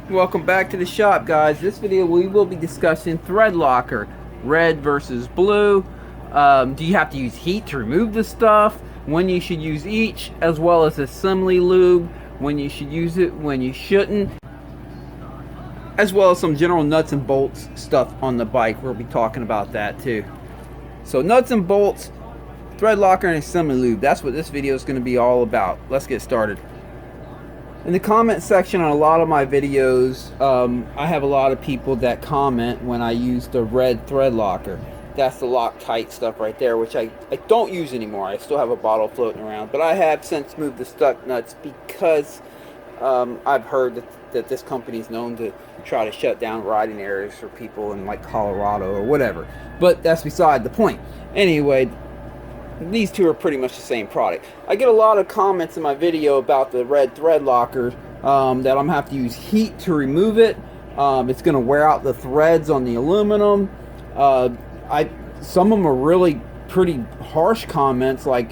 Welcome back to the shop, guys. This video we will be discussing Threadlocker, red versus blue. Do you have to use heat to remove the stuff? When you should use each, as well as assembly lube, when you should use it, when you shouldn't, as well as some general nuts and bolts stuff on the bike. We'll be talking about that too. So nuts and bolts, Threadlocker, and assembly lube. That's what this video is going to be all about. Let's get started. In the comment section on a lot of my videos, I have a lot of people that comment when I use the red Threadlocker. That's the Loctite stuff right there, which I don't use anymore. I still have a bottle floating around, but I have since moved to stuck nuts because I've heard that this company is known to try to shut down riding areas for people in like Colorado or whatever. But that's beside the point. Anyway, these two are pretty much the same product. I get a lot of comments in my video about the red Threadlocker that I'm gonna have to use heat to remove it. It's gonna wear out the threads on the aluminum. Some of them are really pretty harsh comments, like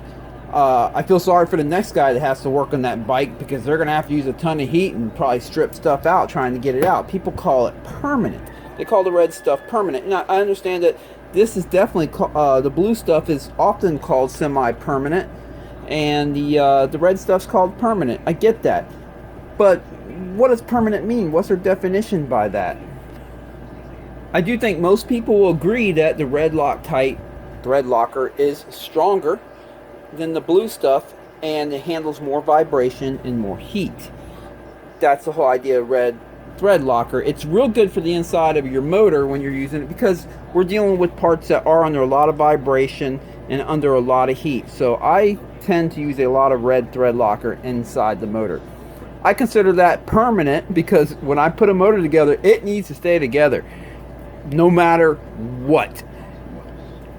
I feel sorry for the next guy that has to work on that bike because they're gonna have to use a ton of heat and probably strip stuff out trying to get it out. People call it permanent. They call the red stuff permanent. Now I understand that this is definitely the blue stuff is often called semi-permanent, and the red stuff's called permanent. I get that, but what does permanent mean? What's their definition by that? I do think most people will agree that the red Loctite Threadlocker is stronger than the blue stuff, and it handles more vibration and more heat. That's the whole idea of red Threadlocker. It's real good for the inside of your motor when you're using it because we're dealing with parts that are under a lot of vibration and under a lot of heat. So I tend to use a lot of red Threadlocker inside the motor. I consider that permanent because when I put a motor together, it needs to stay together no matter what.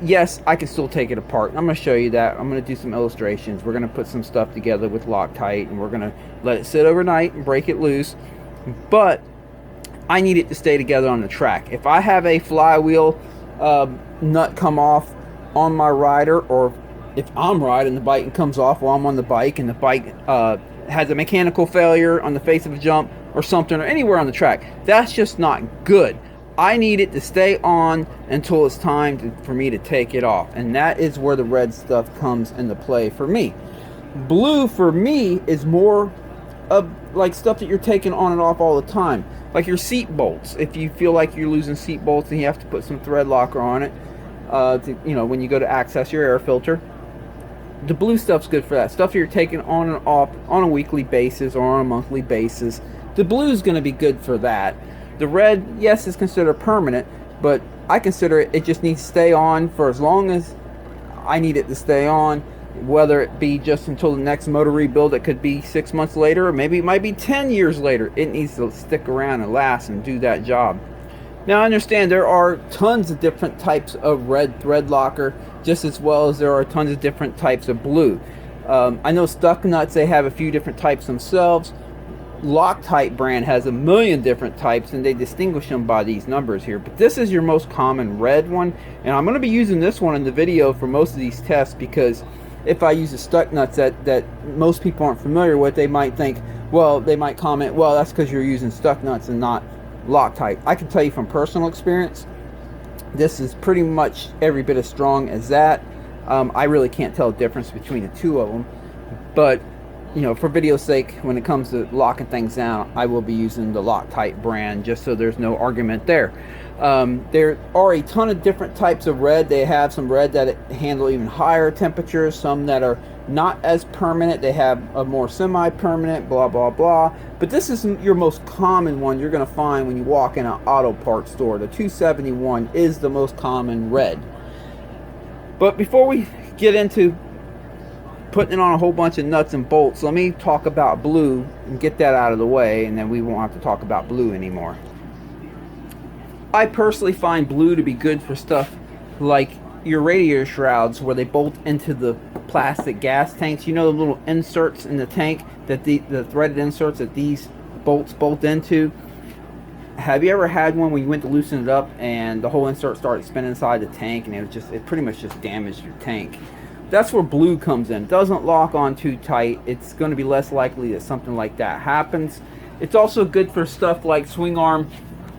Yes, I can still take it apart. I'm going to show you that. I'm going to do some illustrations. We're going to put some stuff together with Loctite, and we're going to let it sit overnight and break it loose. But I need it to stay together on the track. If I have a flywheel nut come off on my rider, or if I'm riding the bike and comes off while I'm on the bike, and the bike has a mechanical failure on the face of a jump or something, or anywhere on the track, that's just not good. I need it to stay on until it's time for me to take it off, and that is where the red stuff comes into play for me. Blue for me is more of like stuff that you're taking on and off all the time, like your seat bolts. If you feel like you're losing seat bolts, then you have to put some Threadlocker on it when you go to access your air filter. The blue stuff's good for that stuff you're taking on and off on a weekly basis or on a monthly basis. The blue is going to be good for that. The red, yes, is considered permanent, but I consider it just needs to stay on for as long as I need it to stay on, whether it be just until the next motor rebuild. It could be 6 months later, or maybe it might be 10 years later. It needs to stick around and last and do that job. Now I understand there are tons of different types of red Threadlocker, just as well as there are tons of different types of blue. I know stuck nuts, they have a few different types themselves. Loctite brand has a million different types, and they distinguish them by these numbers here, but this is your most common red one, and I'm going to be using this one in the video for most of these tests because if I use the stuck nuts that most people aren't familiar with, they might think, well, they might comment, well, that's because you're using stuck nuts and not Loctite. I can tell you from personal experience, this is pretty much every bit as strong as that. I really can't tell the difference between the two of them, but for video's sake, when it comes to locking things down, I will be using the Loctite brand, just so there's no argument there. There are a ton of different types of red. They have some red that handle even higher temperatures, some that are not as permanent. They have a more semi-permanent, blah, blah, blah. But this is your most common one you're going to find when you walk in an auto parts store. The 271 is the most common red. But before we get into putting on a whole bunch of nuts and bolts, let me talk about blue and get that out of the way, and then we won't have to talk about blue anymore. I personally find blue to be good for stuff like your radiator shrouds, where they bolt into the plastic gas tanks. You know the little inserts in the tank, that the threaded inserts that these bolts bolt into? Have you ever had one when you went to loosen it up and the whole insert started spinning inside the tank, and it pretty much just damaged your tank? That's where blue comes in. It doesn't lock on too tight. It's going to be less likely that something like that happens. It's also good for stuff like swing arm.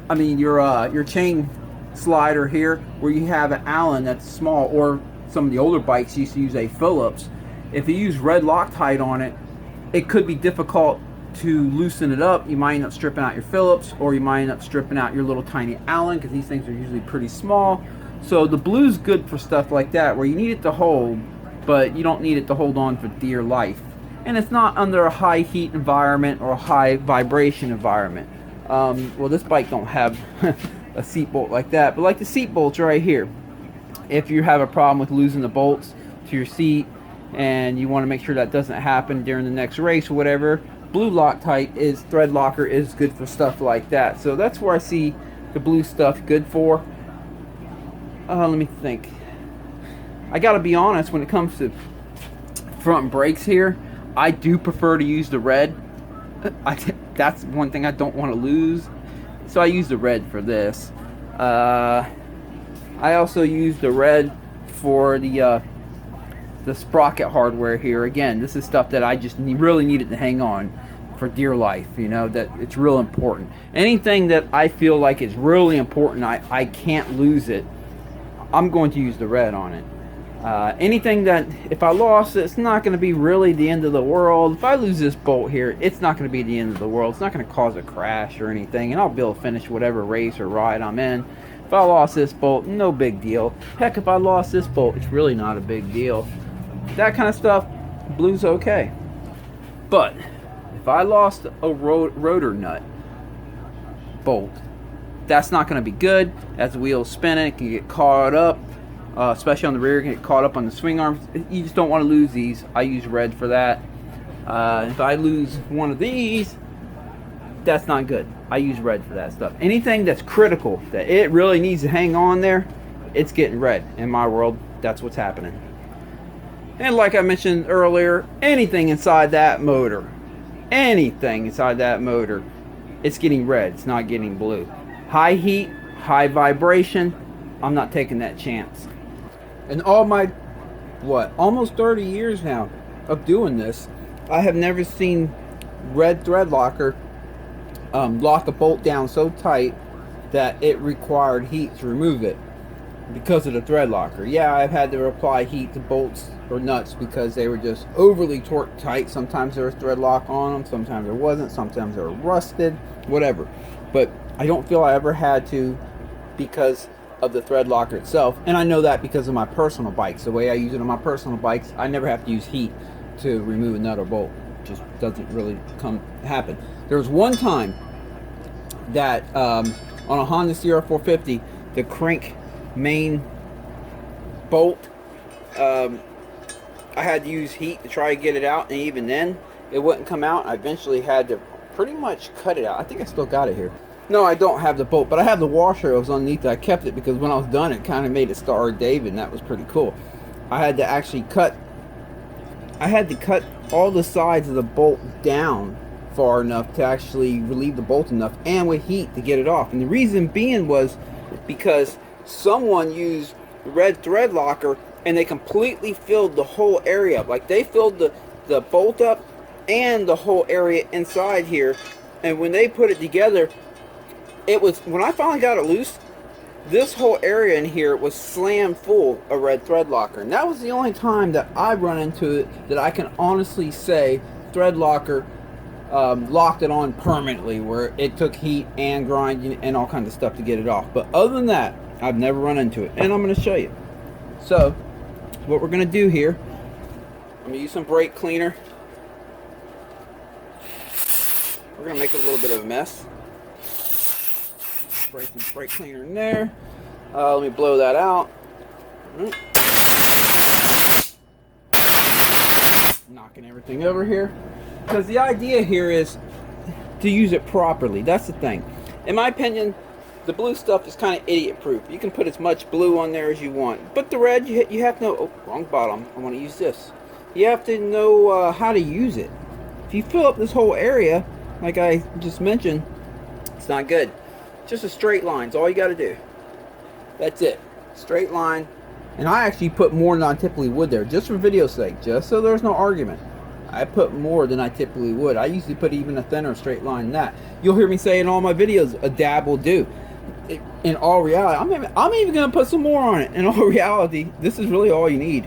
I mean your chain slider here, where you have an Allen that's small, or some of the older bikes used to use a Phillips. If you use red Loctite on it, it could be difficult to loosen it up. You might end up stripping out your Phillips, or you might end up stripping out your little tiny Allen, because these things are usually pretty small. So the blue's good for stuff like that, where you need it to hold, but you don't need it to hold on for dear life. And it's not under a high heat environment or a high vibration environment. Well, this bike don't have a seat bolt like that, but like the seat bolts right here, if you have a problem with losing the bolts to your seat and you want to make sure that doesn't happen during the next race or whatever, blue Loctite is Threadlocker is good for stuff like that. So that's where I see the blue stuff good for. Let me think. I gotta be honest, when it comes to front brakes here, I do prefer to use the red. That's one thing I don't want to lose, so I use the red for this. I also use the red for the sprocket hardware here. Again, this is stuff that I just really needed to hang on for dear life, you know, that it's real important. Anything that I feel like is really important, I can't lose it, I'm going to use the red on it. Anything that, if I lost it, it's not going to be really the end of the world. If I lose this bolt here, it's not going to be the end of the world. It's not going to cause a crash or anything, and I'll be able to finish whatever race or ride I'm in. If I lost this bolt, no big deal. Heck, if I lost this bolt, it's really not a big deal. That kind of stuff, blue's okay. But if I lost a rotor nut bolt, that's not going to be good. As the wheel's spinning, it can get caught up. Especially on the rear, can get caught up on the swing arms. You just don't want to lose these. I use red for that. If I lose one of these, that's not good. I use red for that stuff. Anything that's critical, that it really needs to hang on there, it's getting red. In my world, that's what's happening. And like I mentioned earlier, anything inside that motor, it's getting red. It's not getting blue. High heat, high vibration, I'm not taking that chance. In all my, almost 30 years now of doing this, I have never seen red Threadlocker lock a bolt down so tight that it required heat to remove it because of the Threadlocker. Yeah, I've had to apply heat to bolts or nuts because they were just overly torque tight. Sometimes there was thread lock on them, sometimes there wasn't, sometimes they were rusted, whatever. But I don't feel I ever had to because of the Threadlocker itself, and I know that because of my personal bikes. The way I use it on my personal bikes, I never have to use heat to remove a nut or bolt. It just doesn't really happen. There was one time that on a Honda CR450, the crank main bolt, I had to use heat to try to get it out, and even then it wouldn't come out. I eventually had to pretty much cut it out. I think I still got it here. No, I don't have the bolt, but I have the washer. It was underneath it. I kept it because when I was done, it kind of made a Star of David, and that was pretty cool. I had to actually cut all the sides of the bolt down far enough to actually relieve the bolt enough, and with heat to get it off. And the reason being was because someone used red Threadlocker, and they completely filled the whole area up. Like, they filled the bolt up and the whole area inside here, and when they put it together, it was, when I finally got it loose, this whole area in here was slammed full of red Threadlocker. And that was the only time that I run into it that I can honestly say Threadlocker locked it on permanently, where it took heat and grinding and all kinds of stuff to get it off. But other than that, I've never run into it. And I'm going to show you. So, what we're going to do here, I'm going to use some brake cleaner. We're going to make a little bit of a mess. Spray some brake cleaner in there. Let me blow that out. Knocking everything over here. Because the idea here is to use it properly. That's the thing. In my opinion, the blue stuff is kind of idiot proof. You can put as much blue on there as you want. But the red, you have to know... Oh, wrong bottom. I want to use this. You have to know how to use it. If you fill up this whole area, like I just mentioned, it's not good. Just a straight line is all you got to do. That's it. Straight line. And I actually put more than I typically would there, just for video's sake, just so there's no argument. I put more than I typically would. I usually put even a thinner straight line than that. You'll hear me say in all my videos, a dab will do. In all reality, I'm even going to put some more on it. In all reality, this is really all you need.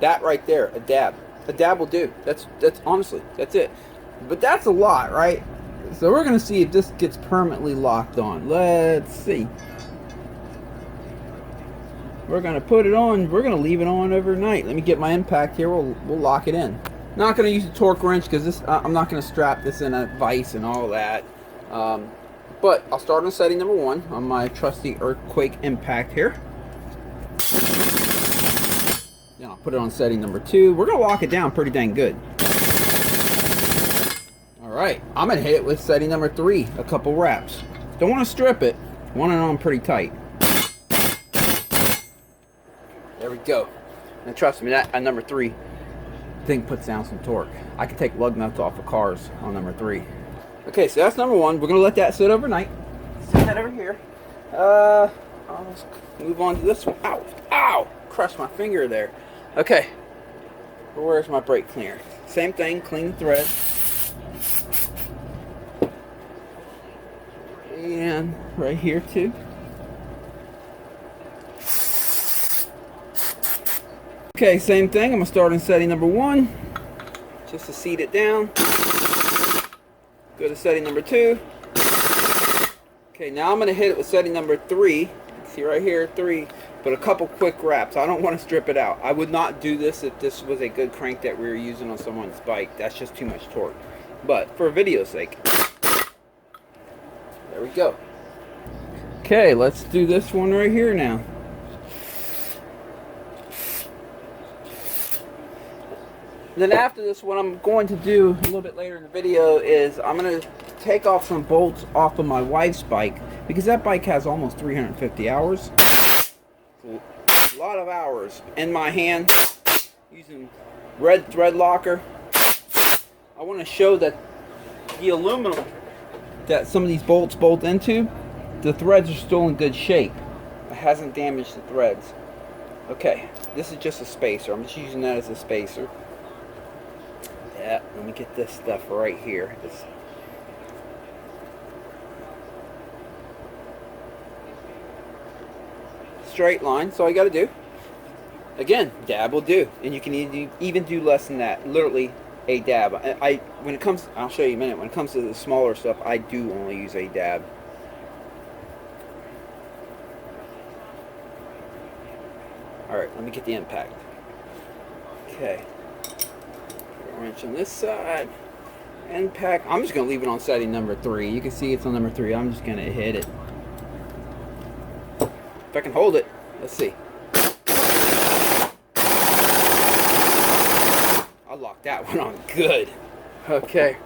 That right there, a dab. A dab will do. That's honestly, that's it. But that's a lot, right? So we're going to see if this gets permanently locked on. Let's see. We're going to put it on. We're going to leave it on overnight. Let me get my impact here. We'll lock it in. Not going to use a torque wrench because this I'm not going to strap this in a vise and all that. But I'll start on setting number 1 on my trusty earthquake impact here. Then I'll put it on setting number 2. We're going to lock it down pretty dang good. Alright, I'm going to hit it with setting number 3, a couple wraps. Don't want to strip it. Want it on pretty tight. There we go. And trust me, that number 3 thing puts down some torque. I can take lug nuts off of cars on number 3. Okay, so that's number 1. We're going to let that sit overnight. Set that over here. I'll move on to this one. Ow! Ow! Crushed my finger there. Okay. Where's my brake cleaner? Same thing, clean thread. And right here too. Okay, same thing. I'm going to start on setting number 1. Just to seat it down. Go to setting number 2. Okay, now I'm going to hit it with setting number 3. See right here, 3. But a couple quick wraps. I don't want to strip it out. I would not do this if this was a good crank that we were using on someone's bike. That's just too much torque. But for video's sake. There we go. Okay, let's do this one right here now. Then after this, what I'm going to do a little bit later in the video is I'm going to take off some bolts off of my wife's bike because that bike has almost 350 hours. A lot of hours in my hand using red Threadlocker. I want to show that the aluminum that some of these bolts bolt into, the threads are still in good shape. It hasn't damaged the threads. Okay, this is just a spacer. I'm just using that as a spacer. Yeah, let me get this stuff right here. This straight line, that's all you got to do. Again, dab will do, and you can even do less than that. Literally a dab. When it comes, I'll show you in a minute. When it comes to the smaller stuff, I do only use a dab. All right, let me get the impact. Okay. Wrench on this side. Impact. I'm just going to leave it on setting number 3. You can see it's on number 3. I'm just going to hit it. If I can hold it, let's see. I locked that one on good. Okay.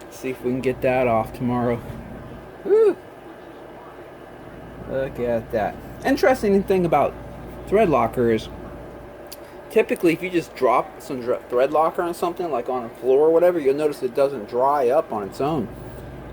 Let's see if we can get that off tomorrow. Woo. Look at that. Interesting thing about Threadlocker is typically, if you just drop some Threadlocker on something, like on a floor or whatever, you'll notice it doesn't dry up on its own.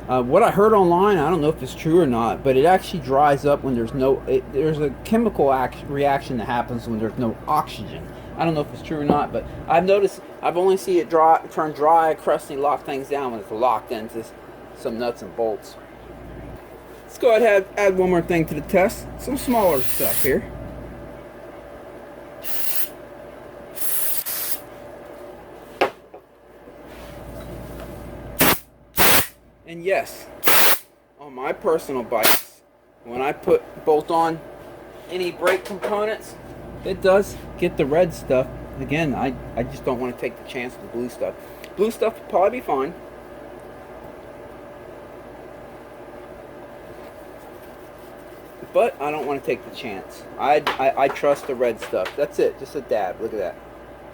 What I heard online, I don't know if it's true or not, but it actually dries up when there's no, there's a chemical reaction that happens when there's no oxygen. I don't know if it's true or not, but I've noticed, I've only seen it turn dry, crusty, lock things down when it's locked into some nuts and bolts. Let's go ahead and add one more thing to the test. Some smaller stuff here. And yes, on my personal bikes, when I bolt on any brake components, it does get the red stuff. Again, I just don't want to take the chance with the blue stuff. Blue stuff will probably be fine. But I don't want to take the chance. I trust the red stuff. That's it, just a dab. Look at that.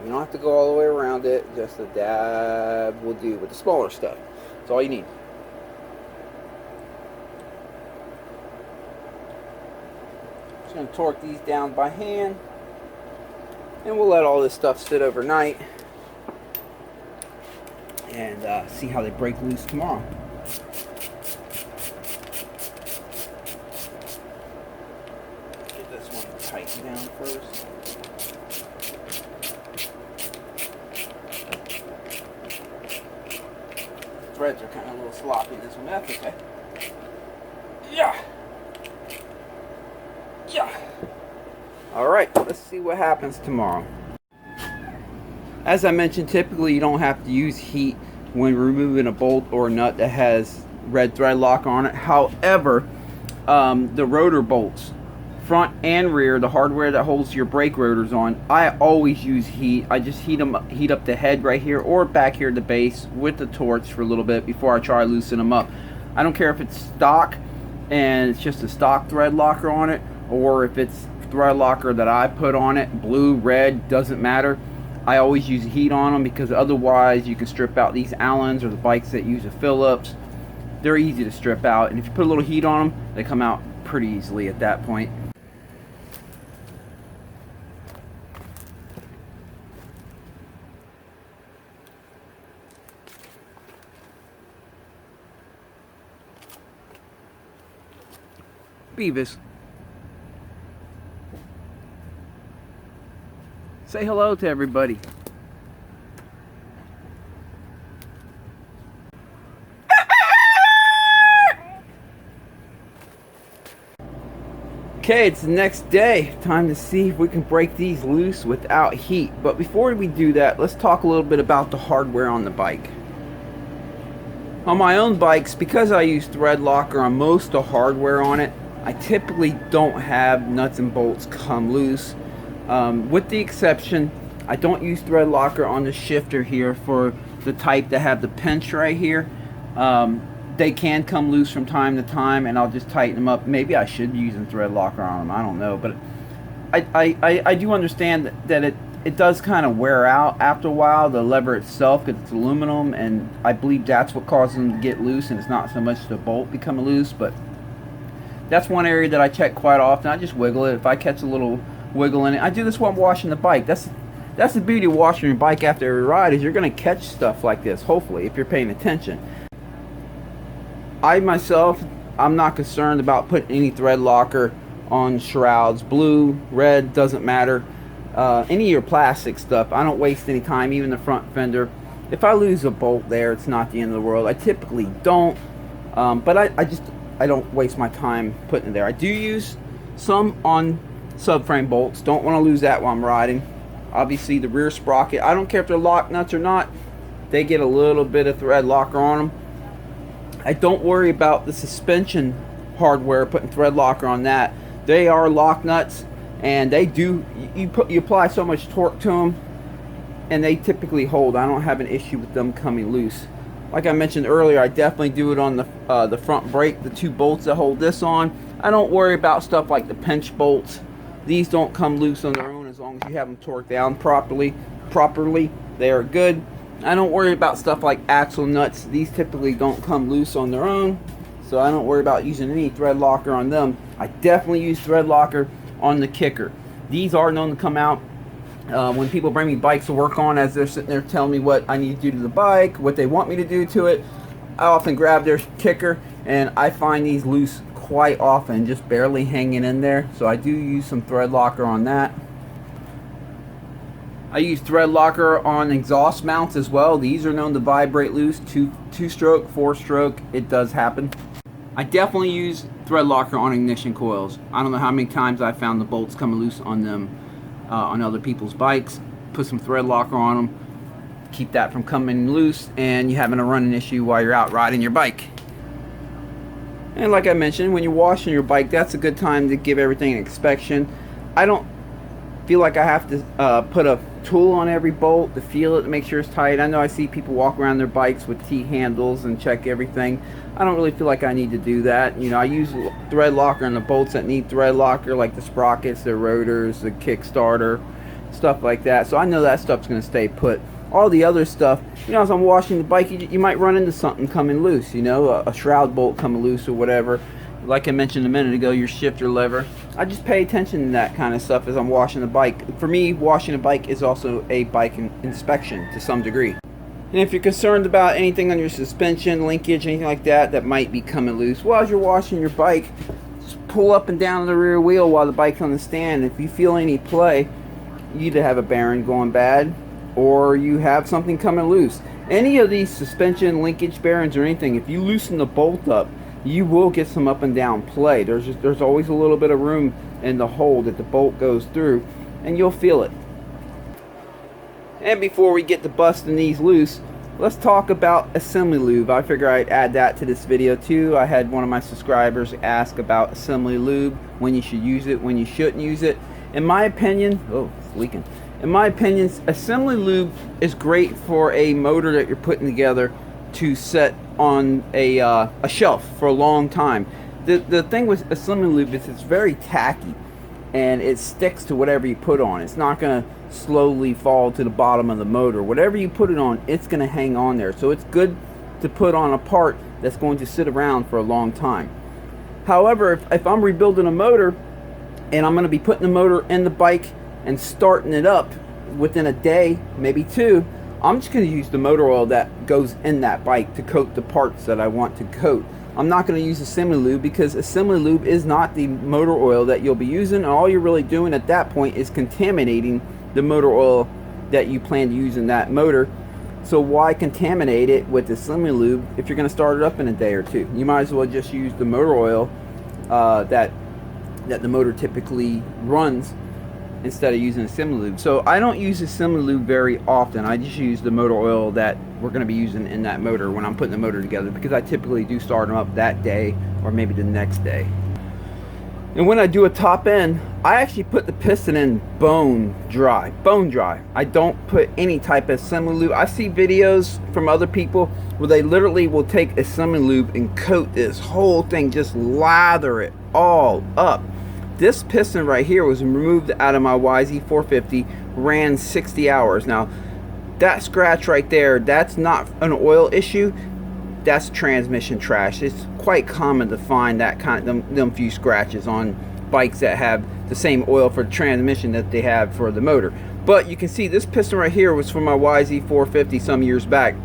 You don't have to go all the way around it. Just a dab will do with the smaller stuff. That's all you need. Going to torque these down by hand, and we'll let all this stuff sit overnight and see how they break loose tomorrow. Get this one tightened down first. threads are kind of a little sloppy in this one. That's okay. Yeah. Yeah. All right, let's see what happens tomorrow. As I mentioned, typically you don't have to use heat when removing a bolt or a nut that has red thread locker on it. However, the rotor bolts, front and rear, the hardware that holds your brake rotors on, I always use heat. I just heat up the head right here or back here at the base with the torch for a little bit before I try to loosen them up. I don't care if it's stock and it's just a stock thread locker on it, or if it's thread locker that I put on it, blue, red, doesn't matter. I always use heat on them because otherwise you can strip out these Allens or the bikes that use a Phillips. They're easy to strip out, and if you put a little heat on them, they come out pretty easily at that point. Beavis, say hello to everybody. Okay, it's the next day. Time to see if we can break these loose without heat. But before we do that, let's talk a little bit about the hardware on the bike. On my own bikes, because I use Threadlocker on most of the hardware on it, I typically don't have nuts and bolts come loose. With the exception, I don't use Threadlocker on the shifter here for the type that have the pinch right here. They can come loose from time to time, and I'll just tighten them up. Maybe I should be using Threadlocker on them, I don't know. But I do understand that it does kind of wear out after a while, the lever itself, because it's aluminum, and I believe that's what causes them to get loose, and it's not so much the bolt becoming loose. But that's one area that I check quite often. I just wiggle it. If I catch a little wiggle in it, I do this while I'm washing the bike. That's the beauty of washing your bike after every ride, is you're going to catch stuff like this, hopefully, if you're paying attention. I myself, I'm not concerned about putting any Threadlocker on shrouds. Blue, red, doesn't matter. Any of your plastic stuff, I don't waste any time, even the front fender. If I lose a bolt there, it's not the end of the world. I typically don't, but I don't waste my time putting it there. I do use some on subframe bolts. Don't want to lose that while I'm riding. Obviously the rear sprocket, I don't care if they're lock nuts or not, they get a little bit of Threadlocker on them. I don't worry about the suspension hardware, putting Threadlocker on that. They are lock nuts, and they do, you apply so much torque to them, and they typically hold. I don't have an issue with them coming loose. Like I mentioned earlier, I definitely do it on the front brake, the two bolts that hold this on. I don't worry about stuff like the pinch bolts. These don't come loose on their own as long as you have them torqued down properly. They are good. I don't worry about stuff like axle nuts. These typically don't come loose on their own, so I don't worry about using any Threadlocker on them. I definitely use Threadlocker on the kicker. These are known to come out when people bring me bikes to work on, as they're sitting there telling me what I need to do to the bike, what they want me to do to it. I often grab their kicker, and I find these loose quite often, just barely hanging in there. So I do use some Threadlocker on that. I use Threadlocker on exhaust mounts as well. These are known to vibrate loose, two-stroke, four-stroke. It does happen. I definitely use Threadlocker on ignition coils. I don't know how many times I've found the bolts coming loose on them on other people's bikes. Put some Threadlocker on them, keep that from coming loose, and you having a running issue while you're out riding your bike. And like I mentioned, when you're washing your bike, that's a good time to give everything an inspection. I don't feel like I have to put a tool on every bolt to feel it, to make sure it's tight. I know I see people walk around their bikes with T-handles and check everything. I don't really feel like I need to do that. You know, I use Threadlocker on the bolts that need Threadlocker, like the sprockets, the rotors, the kickstarter, stuff like that. So I know that stuff's going to stay put. All the other stuff, you know, as I'm washing the bike, you might run into something coming loose, you know, a shroud bolt coming loose or whatever. Like I mentioned a minute ago, your shifter lever. I just pay attention to that kind of stuff as I'm washing the bike. For me, washing a bike is also a bike inspection to some degree. And if you're concerned about anything on your suspension, linkage, anything like that, that might be coming loose, well, as you're washing your bike, just pull up and down the rear wheel while the bike's on the stand. If you feel any play, you either have a bearing going bad or you have something coming loose. Any of these suspension linkage bearings or anything, if you loosen the bolt up, you will get some up and down play. There's always a little bit of room in the hole that the bolt goes through, and you'll feel it. And before we get to busting these loose, let's talk about assembly lube. I figure I'd add that to this video too. I had one of my subscribers ask about assembly lube, when you should use it, when you shouldn't use it. In my opinion, oh, it's leaking. In my opinion, assembly lube is great for a motor that you're putting together to set on a shelf for a long time. The thing with assembly lube is it's very tacky, and it sticks to whatever you put on. It's not going to slowly fall to the bottom of the motor. Whatever you put it on, it's going to hang on there. So it's good to put on a part that's going to sit around for a long time. However, if I'm rebuilding a motor and I'm going to be putting the motor in the bike and starting it up within a day, maybe two, I'm just going to use the motor oil that goes in that bike to coat the parts that I want to coat. I'm not going to use assembly lube, because assembly lube is not the motor oil that you'll be using, and all you're really doing at that point is contaminating the motor oil that you plan to use in that motor. So why contaminate it with assembly lube if you're going to start it up in a day or two? You might as well just use the motor oil that the motor typically runs, instead of using assembly lube. So I don't use assembly lube very often. I just use the motor oil that we're going to be using in that motor when I'm putting the motor together, because I typically do start them up that day or maybe the next day. And when I do a top end, I actually put the piston in bone dry. I don't put any type of assembly lube. I see videos from other people where they literally will take assembly lube and coat this whole thing, just lather it all up. This piston right here was removed out of my YZ450, ran 60 hours. Now, that scratch right there, that's not an oil issue, that's transmission trash. It's quite common to find that kind of them few scratches on bikes that have the same oil for the transmission that they have for the motor. But you can see this piston right here was from my YZ450 some years back.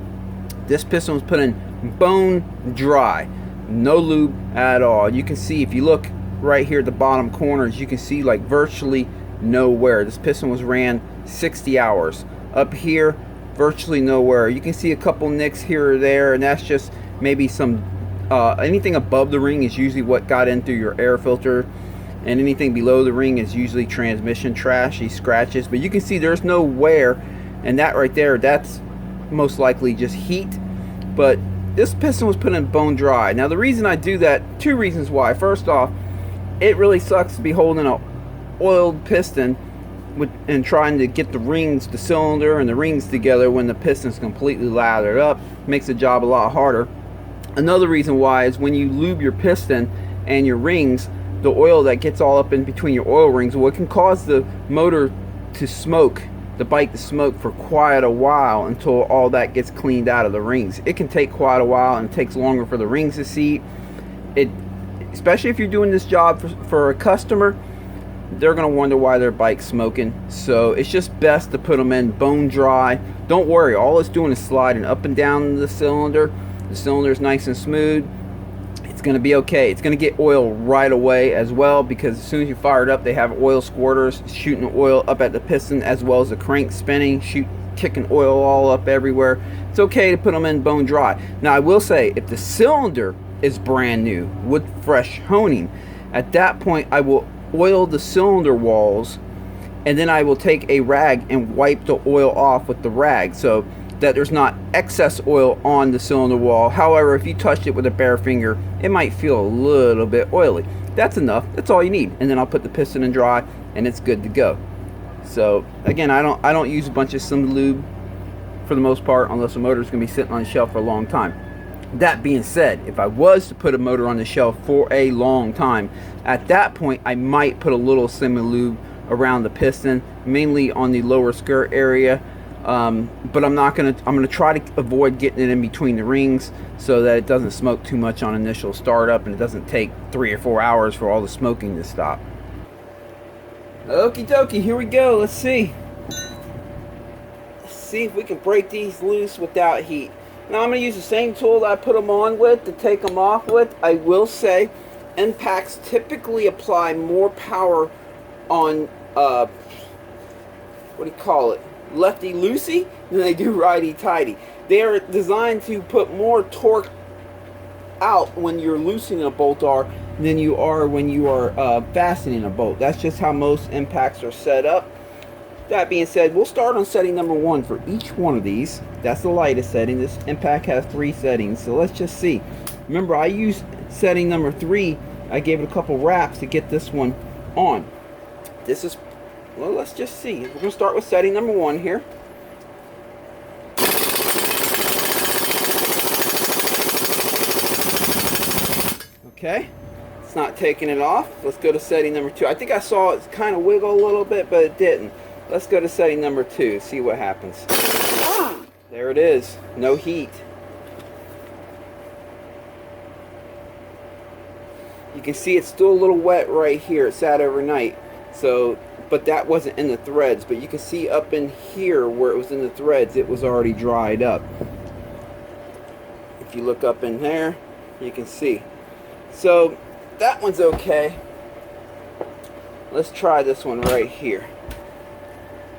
This piston was put in bone dry, no lube at all. You can see, if you look right here at the bottom corners, you can see like virtually nowhere. This piston was ran 60 hours. Up here, virtually nowhere. You can see a couple nicks here or there, and that's just maybe some anything above the ring is usually what got in through your air filter, and anything below the ring is usually transmission trash, these scratches. But you can see there's no wear, and that right there, that's most likely just heat. But this piston was put in bone dry. Now the reason I do that, two reasons why. First off, it really sucks to be holding an oiled piston and trying to get the rings, the cylinder and the rings together when the piston's completely lathered up. Makes the job a lot harder. Another reason why is when you lube your piston and your rings, the oil that gets all up in between your oil rings, well, it can cause the motor to smoke, the bike to smoke for quite a while until all that gets cleaned out of the rings. It can take quite a while, and it takes longer for the rings to seat. Especially if you're doing this job for a customer, they're going to wonder why their bike's smoking. So it's just best to put them in bone dry. Don't worry, all it's doing is sliding up and down the cylinder. The cylinder is nice and smooth. It's going to be okay. It's going to get oil right away as well, because as soon as you fire it up, they have oil squirters shooting the oil up at the piston, as well as the crank spinning, kicking oil all up everywhere. It's okay to put them in bone dry. Now I will say, if the cylinder is brand new with fresh honing, at that point I will oil the cylinder walls, and then I will take a rag and wipe the oil off with the rag so that there's not excess oil on the cylinder wall. However, if you touched it with a bare finger, it might feel a little bit oily. That's enough. That's all you need. And then I'll put the piston in dry, and it's good to go. So again, I don't use a bunch of assembly lube for the most part, unless the motor's going to be sitting on the shelf for a long time. That being said, if I was to put a motor on the shelf for a long time, at that point I might put a little assembly lube around the piston, mainly on the lower skirt area. But I'm gonna try to avoid getting it in between the rings so that it doesn't smoke too much on initial startup, and it doesn't take 3 or 4 hours for all the smoking to stop. Okie dokie, here we go. Let's see if we can break these loose without heat. Now I'm going to use the same tool that I put them on with to take them off with. I will say end packs typically apply more power on what do you call it, lefty loosey, than they do righty tighty. They are designed to put more torque out when you're loosening a bolt than you are when you are fastening a bolt. That's just how most impacts are set up. That being said, we'll start on setting number 1 for each one of these. That's the lightest setting. This impact has 3 settings, so let's just see. Remember, I used setting number 3. I gave it a couple wraps to get this one on. This is, well, let's just see. We're going to start with setting number 1 here. Okay, it's not taking it off. Let's go to setting number 2. I think I saw it kind of wiggle a little bit, but it didn't. Let's go to setting number 2, see what happens. There it is, no heat. You can see it's still a little wet right here. It sat overnight, so, but that wasn't in the threads. But you can see up in here where it was in the threads, it was already dried up. If you look up in there, you can see. So that one's okay. Let's try this one right here.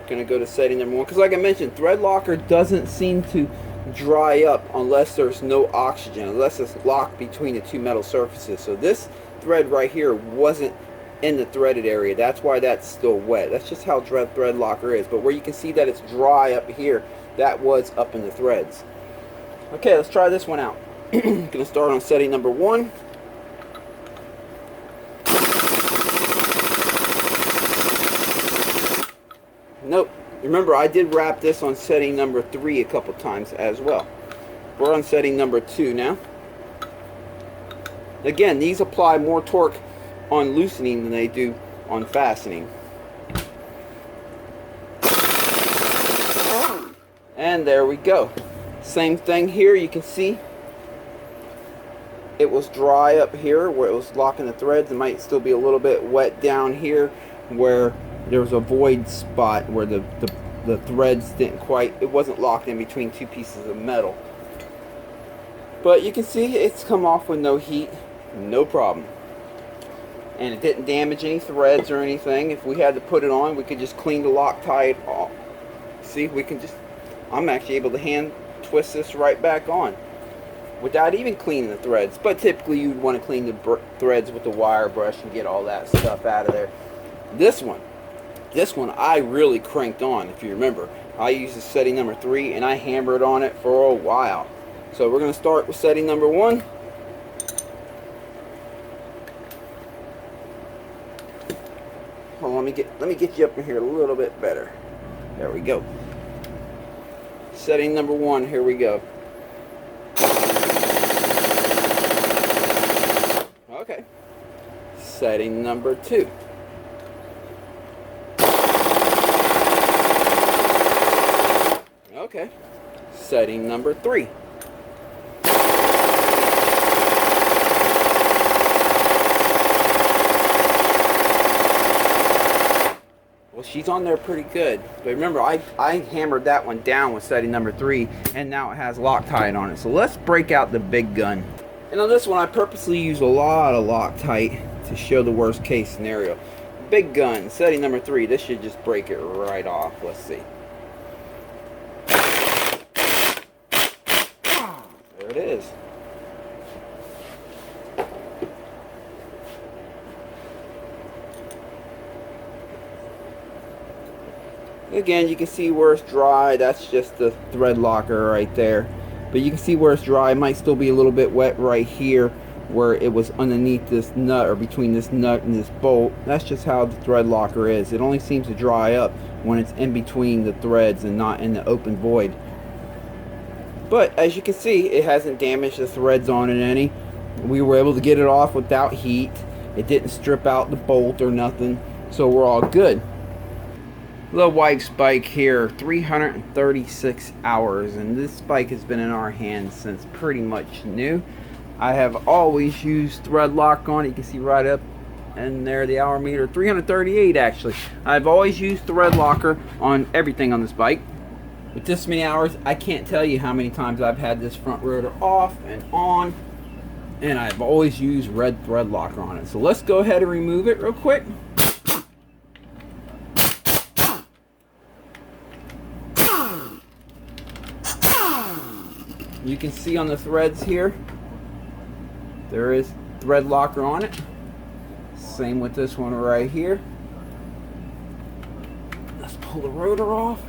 Gonna go to setting number 1 because, like I mentioned, Threadlocker doesn't seem to dry up unless there's no oxygen, unless it's locked between the two metal surfaces. So this thread right here wasn't in the threaded area. That's why that's still wet. That's just how Threadlocker is. But where you can see that it's dry up here, that was up in the threads. Okay, let's try this one out. Gonna start on setting number 1. Nope. Remember, I did wrap this on setting number 3 a couple times as well. We're on setting number 2 now. Again, these apply more torque on loosening than they do on fastening. And there we go. Same thing here. You can see it was dry up here where it was locking the threads. It might still be a little bit wet down here where there was a void spot where the threads didn't quite, it wasn't locked in between two pieces of metal. But you can see it's come off with no heat, no problem. And it didn't damage any threads or anything. If we had to put it on, we could just clean the Loctite off. See, we can just, I'm actually able to hand twist this right back on without even cleaning the threads. But typically you'd want to clean the threads with the wire brush and get all that stuff out of there. This one I really cranked on. If you remember, I used the setting number 3 and I hammered on it for a while. So we're going to start with setting number 1. Hold on, let me get you up in here a little bit better. There we go. Setting number 1, here we go. Okay. Setting number 2. Okay. Setting number 3. Well, she's on there pretty good. But remember, I hammered that one down with setting number 3, and now it has Loctite on it. So let's break out the big gun. And on this one, I purposely use a lot of Loctite to show the worst case scenario. Big gun, setting number 3. This should just break it right off. Let's see. There it is. Again, you can see where it's dry. That's just the Threadlocker right there. But you can see where it's dry. It might still be a little bit wet right here where it was underneath this nut, or between this nut and this bolt. That's just how the Threadlocker is. It only seems to dry up when it's in between the threads and not in the open void. But as you can see, it hasn't damaged the threads on it any. We were able to get it off without heat. It didn't strip out the bolt or nothing. So we're all good. Little wife's bike here, 336 hours, and this bike has been in our hands since pretty much new. I have always used Threadlock on it. You can see right up in there the hour meter, 338 actually. I've always used Threadlocker on everything on this bike. With this many hours, I can't tell you how many times I've had this front rotor off and on, and I've always used red Threadlocker on it. So let's go ahead and remove it real quick. You can see on the threads here, there is Threadlocker on it. Same with this one right here. Let's pull the rotor off.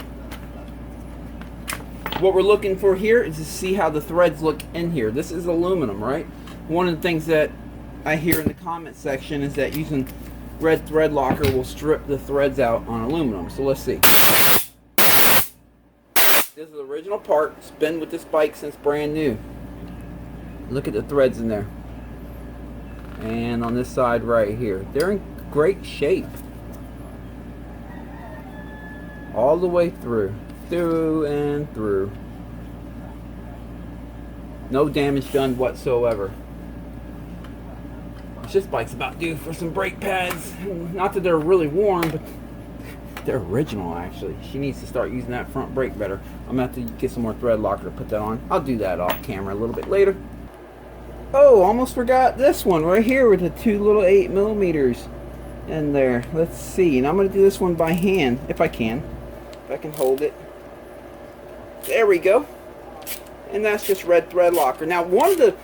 What we're looking for here is to see how the threads look in here. This is aluminum, right? One of the things that I hear in the comment section is that using red Threadlocker will strip the threads out on aluminum. So let's see. This is the original part. It's been with this bike since brand new. Look at the threads in there. And on this side right here, they're in great shape. All the way through and through. No damage done whatsoever. This bike's about due for some brake pads. Not that they're really worn, but they're original actually. She needs to start using that front brake better. I'm gonna have to get some more Threadlocker to put that on. I'll do that off camera a little bit later. Oh, almost forgot this one right here with the two little 8mm in there. Let's see, and I'm gonna do this one by hand if I can. If I can hold it. There we go. And that's just red Threadlocker. Now, one of the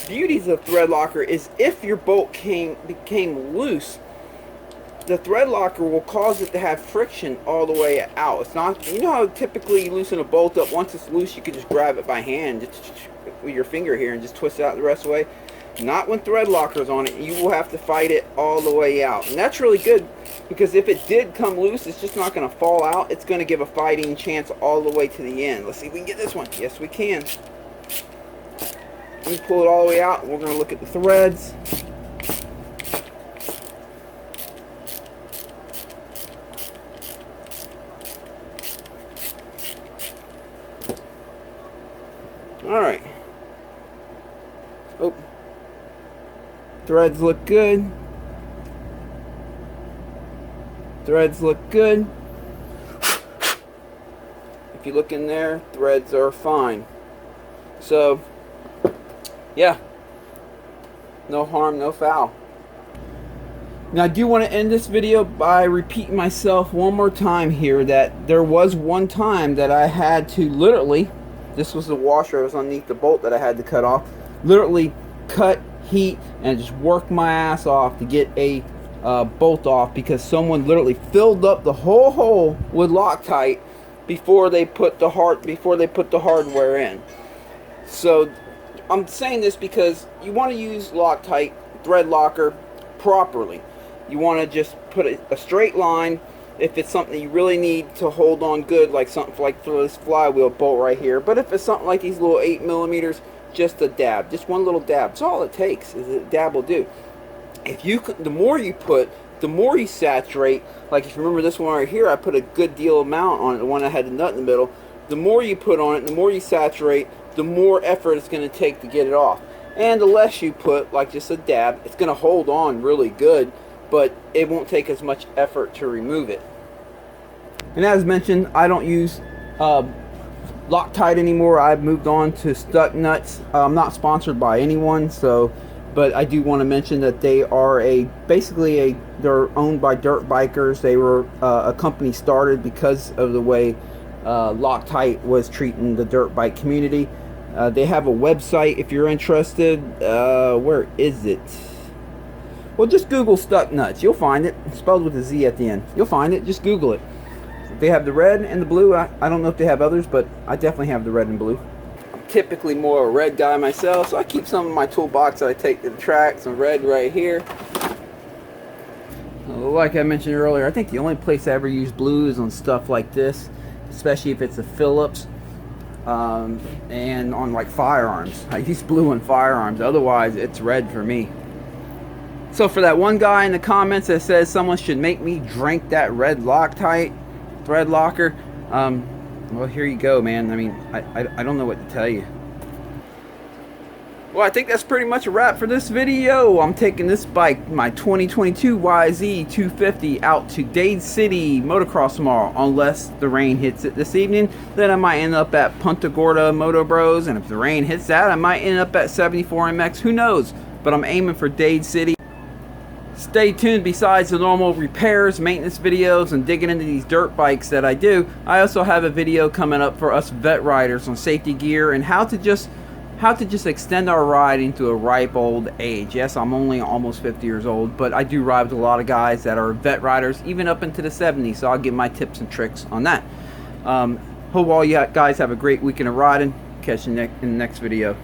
beauties of Threadlocker is if your bolt became loose, the Threadlocker will cause it to have friction all the way out. It's not, you know how typically you loosen a bolt up, once it's loose you can just grab it by hand just with your finger here and just twist it out the rest of the way. Not when Threadlocker's on it. You will have to fight it all the way out. And that's really good because if it did come loose, it's just not going to fall out. It's going to give a fighting chance all the way to the end. Let's see if we can get this one. Yes, we can. Let me pull it all the way out and we're going to look at the threads. Alright. Oh. Threads look good. Threads look good. If you look in there, threads are fine. So, yeah. No harm, no foul. Now I do want to end this video by repeating myself one more time here that there was one time that I had to literally, this was the washer that was underneath the bolt that I had to cut off, literally cut, heat, and just work my ass off to get a bolt off because someone literally filled up the whole hole with Loctite before they put the hardware in. So I'm saying this because you want to use Loctite Threadlocker properly. You want to just put a straight line if it's something you really need to hold on good, like something like this flywheel bolt right here. But if it's something like these little 8mm, just a dab, just one little dab. That's all it takes, is a dab will do. If you, the more you put, the more you saturate. Like if you remember this one right here, I put a good deal amount on it, the one that had the nut in the middle. The more you put on it, the more you saturate, the more effort it's going to take to get it off. And the less you put, like just a dab, it's going to hold on really good, but it won't take as much effort to remove it. And as mentioned, I don't use Loctite anymore. I've moved on to stuck nuts. I'm not sponsored by anyone, so, but I do want to mention that they are they're owned by dirt bikers. They were a company started because of the way Loctite was treating the dirt bike community. They have a website if you're interested. Where is it? Well, just Google stuck nuts. You'll find it. It's spelled with a Z at the end. You'll find it. Just Google it. They have the red and the blue. I don't know if they have others, but I definitely have the red and blue. I'm typically more a red guy myself, so I keep some of my toolbox that I take to the track. Some red right here. Like I mentioned earlier, I think the only place I ever use blue is on stuff like this, especially if it's a Phillips. And on like firearms. I use blue on firearms, otherwise it's red for me. So for that one guy in the comments that says someone should make me drink that red Loctite Threadlocker, well, here you go, man. I mean, I don't know what to tell you. Well, I think that's pretty much a wrap for this video. I'm taking this bike, my 2022 YZ 250, out to Dade City Motocross tomorrow. Unless the rain hits it this evening, then I might end up at Punta Gorda Moto Bros. And if the rain hits that, I might end up at 74 MX. Who knows? But I'm aiming for Dade City. Stay tuned. Besides the normal repairs, maintenance videos, and digging into these dirt bikes that I do, I also have a video coming up for us vet riders on safety gear and how to just how to just extend our riding to a ripe old age. Yes, I'm only almost 50 years old, but I do ride with a lot of guys that are vet riders, even up into the 70s, so I'll give my tips and tricks on that. Hope all you guys have a great weekend of riding. Catch you in the next video.